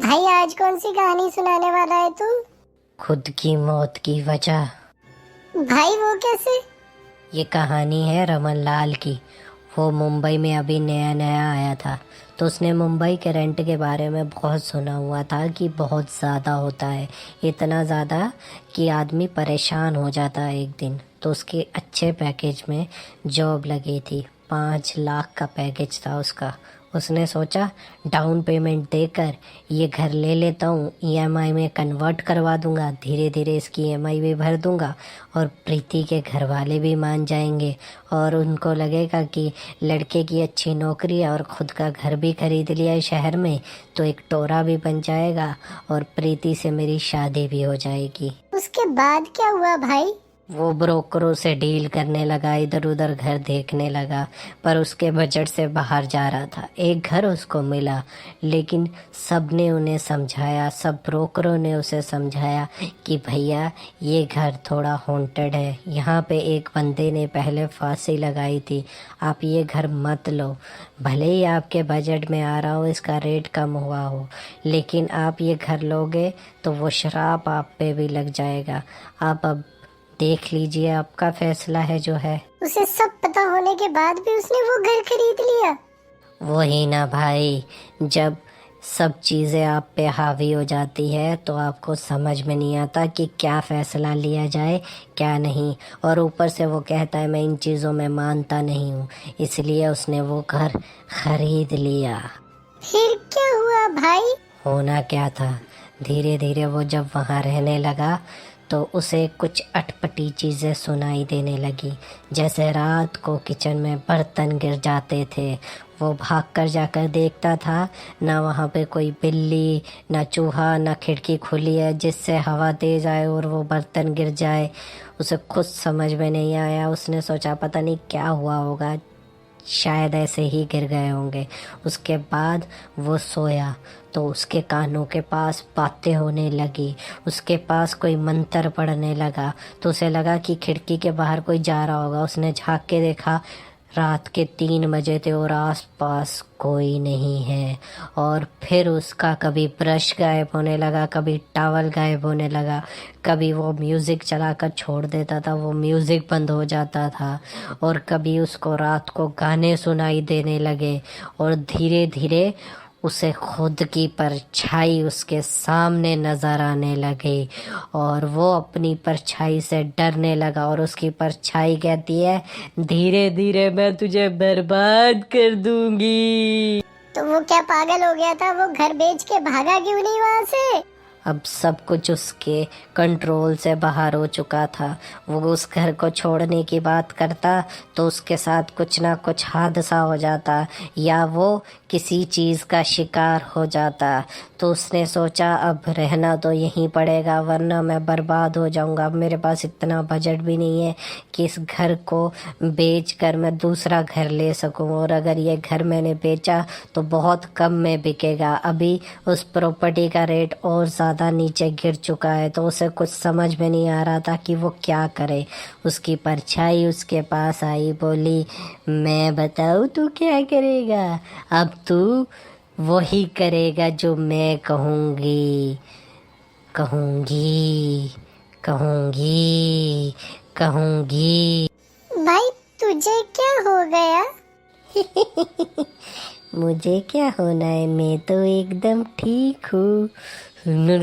भाई आज कौन सी कहानी सुनाने वाला है तू? खुद की मौत की वजह। भाई वो कैसे? ये कहानी है रमन लाल की। वो मुंबई में अभी नया नया आया था, तो उसने मुंबई के रेंट के बारे में बहुत सुना हुआ था कि बहुत ज़्यादा होता है, इतना ज़्यादा कि आदमी परेशान हो जाता है एक दिन। तो उसके अच्छे पैकेज में जॉब लगी थी, 5 लाख का पैकेज था उसका। उसने सोचा डाउन पेमेंट देकर ये घर ले लेता हूँ, ईएमआई में कन्वर्ट करवा दूंगा, धीरे धीरे इसकी ईएमआई भी भर दूंगा और प्रीति के घर वाले भी मान जाएंगे और उनको लगेगा कि लड़के की अच्छी नौकरी है और खुद का घर भी खरीद लिया है शहर में, तो एक टोरा भी बन जाएगा और प्रीति से मेरी शादी भी हो जाएगी। उसके बाद क्या हुआ भाई? वो ब्रोकरों से डील करने लगा, इधर उधर घर देखने लगा, पर उसके बजट से बाहर जा रहा था। एक घर उसको मिला, लेकिन सबने उन्हें समझाया, सब ब्रोकरों ने उसे समझाया कि भैया ये घर थोड़ा हॉन्टेड है, यहाँ पे एक बंदे ने पहले फांसी लगाई थी, आप ये घर मत लो। भले ही आपके बजट में आ रहा हो, इसका रेट कम हुआ हो, लेकिन आप ये घर लोगे तो वो श्राप आप पे भी लग जाएगा। आप अब देख लीजिए, आपका फैसला है जो है। उसे सब पता होने के बाद भी उसने वो घर खरीद लिया। वही ना भाई, जब सब चीज़ें आप पे हावी हो जाती है तो आपको समझ में नहीं आता कि क्या फैसला लिया जाए क्या नहीं। और ऊपर से वो कहता है मैं इन चीज़ों में मानता नहीं हूँ, इसलिए उसने वो घर खरीद लिया। फिर क्या हुआ भाई? होना क्या था, धीरे धीरे वो जब वहाँ रहने लगा तो उसे कुछ अटपटी चीज़ें सुनाई देने लगी। जैसे रात को किचन में बर्तन गिर जाते थे, वो भागकर जाकर देखता था, ना वहाँ पे कोई बिल्ली, ना चूहा, ना खिड़की खुली है जिससे हवा तेज आए और वो बर्तन गिर जाए। उसे खुद समझ में नहीं आया, उसने सोचा पता नहीं क्या हुआ होगा, शायद ऐसे ही गिर गए होंगे। उसके बाद वो सोया तो उसके कानों के पास बातें होने लगी, उसके पास कोई मंत्र पढ़ने लगा, तो उसे लगा कि खिड़की के बाहर कोई जा रहा होगा। उसने झांक के देखा, रात के 3 बजे थे और आसपास कोई नहीं है। और फिर उसका कभी ब्रश गायब होने लगा, कभी टॉवल गायब होने लगा, कभी वो म्यूज़िक चलाकर छोड़ देता था, वो म्यूज़िक बंद हो जाता था, और कभी उसको रात को गाने सुनाई देने लगे। और धीरे धीरे उसे खुद की परछाई उसके सामने नजर आने लगी और वो अपनी परछाई से डरने लगा। और उसकी परछाई कहती है धीरे धीरे मैं तुझे बर्बाद कर दूंगी। तो वो क्या पागल हो गया था? वो घर बेच के भागा क्यों नहीं वहाँ से? अब सब कुछ उसके कंट्रोल से बाहर हो चुका था। वो उस घर को छोड़ने की बात करता तो उसके साथ कुछ ना कुछ हादसा हो जाता या वो किसी चीज़ का शिकार हो जाता। तो उसने सोचा अब रहना तो यहीं पड़ेगा, वरना मैं बर्बाद हो जाऊंगा। अब मेरे पास इतना बजट भी नहीं है कि इस घर को बेचकर मैं दूसरा घर ले सकूं, और अगर ये घर मैंने बेचा तो बहुत कम में बिकेगा। अभी उस प्रॉपर्टी का रेट और ज़्यादा नीचे गिर चुका है, तो उसे कुछ समझ में नहीं आ रहा था कि वो क्या करे। उसकी परछाई उसके पास आई, बोली मैं बताऊँ तू क्या करेगा, अब तू वही करेगा जो मैं कहूँगी, कहूँगी, कहूँगी, कहूँगी। भाई तुझे क्या हो गया? मुझे क्या होना है, मैं तो एकदम ठीक हूँ। ये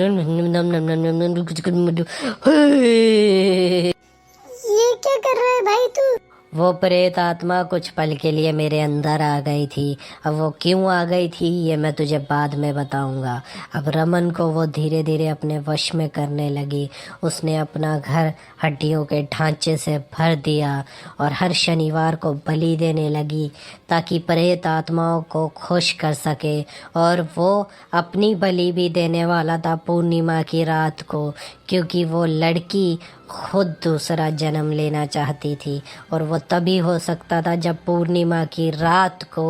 क्या कर रहा है भाई तू? वो प्रेत आत्मा कुछ पल के लिए मेरे अंदर आ गई थी। अब वो क्यों आ गई थी ये मैं तुझे बाद में बताऊंगा। अब रमन को वो धीरे धीरे अपने वश में करने लगी। उसने अपना घर हड्डियों के ढांचे से भर दिया और हर शनिवार को बलि देने लगी ताकि प्रेत आत्माओं को खुश कर सके। और वो अपनी बलि भी देने वाला था पूर्णिमा की रात को, क्योंकि वो लड़की खुद दूसरा जन्म लेना चाहती थी और वो तभी हो सकता था जब पूर्णिमा की रात को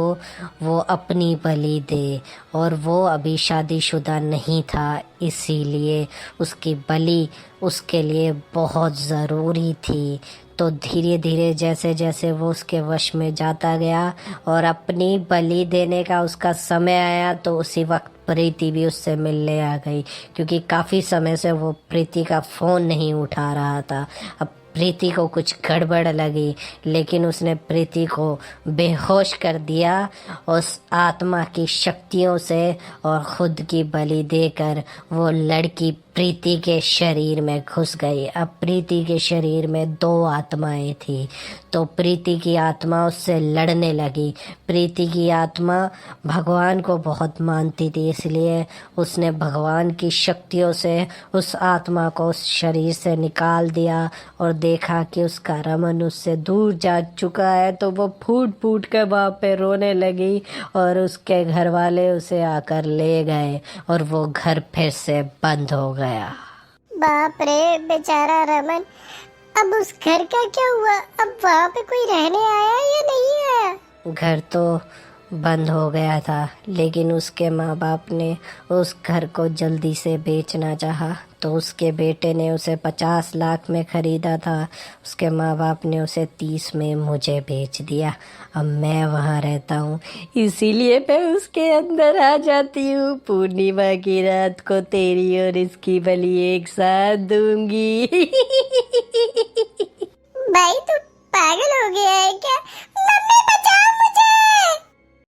वो अपनी बलि दे। और वो अभी शादीशुदा नहीं था, इसीलिए उसकी बलि उसके लिए बहुत ज़रूरी थी। तो धीरे धीरे जैसे जैसे वो उसके वश में जाता गया और अपनी बलि देने का उसका समय आया, तो उसी वक्त प्रीति भी उससे मिलने आ गई, क्योंकि काफ़ी समय से वो प्रीति का फ़ोन नहीं उठा रहा था। अब प्रीति को कुछ गड़बड़ लगी, लेकिन उसने प्रीति को बेहोश कर दिया उस आत्मा की शक्तियों से, और खुद की बलि देकर वो लड़की प्रीति के शरीर में घुस गई। अब प्रीति के शरीर में 2 आत्माएं थी, तो प्रीति की आत्मा उससे लड़ने लगी। प्रीति की आत्मा भगवान को बहुत मानती थी, इसलिए उसने भगवान की शक्तियों से उस आत्मा को उस शरीर से निकाल दिया, और देखा कि उसका रमन उससे दूर जा चुका है, तो वो फूट फूट कर वहाँ पे रोने लगी, और उसके घर वाले उसे आकर ले गए, और वो घर फिर से बंद हो गया। बाप रे, बेचारा रमन। अब उस घर का क्या हुआ? अब वहाँ पे कोई रहने आया या नहीं आया? घर तो बंद हो गया था, लेकिन उसके माँ बाप ने उस घर को जल्दी से बेचना चाहा, तो उसके बेटे ने उसे 50 लाख में खरीदा था। उसके माँ बाप ने उसे 30 में मुझे बेच दिया। अब मैं वहाँ रहता हूँ, इसीलिए मैं उसके अंदर आ जाती हूँ। पूर्णिमा की रात को तेरी और इसकी बलि एक साथ दूंगी। भाई तू पागल हो गया है क्या?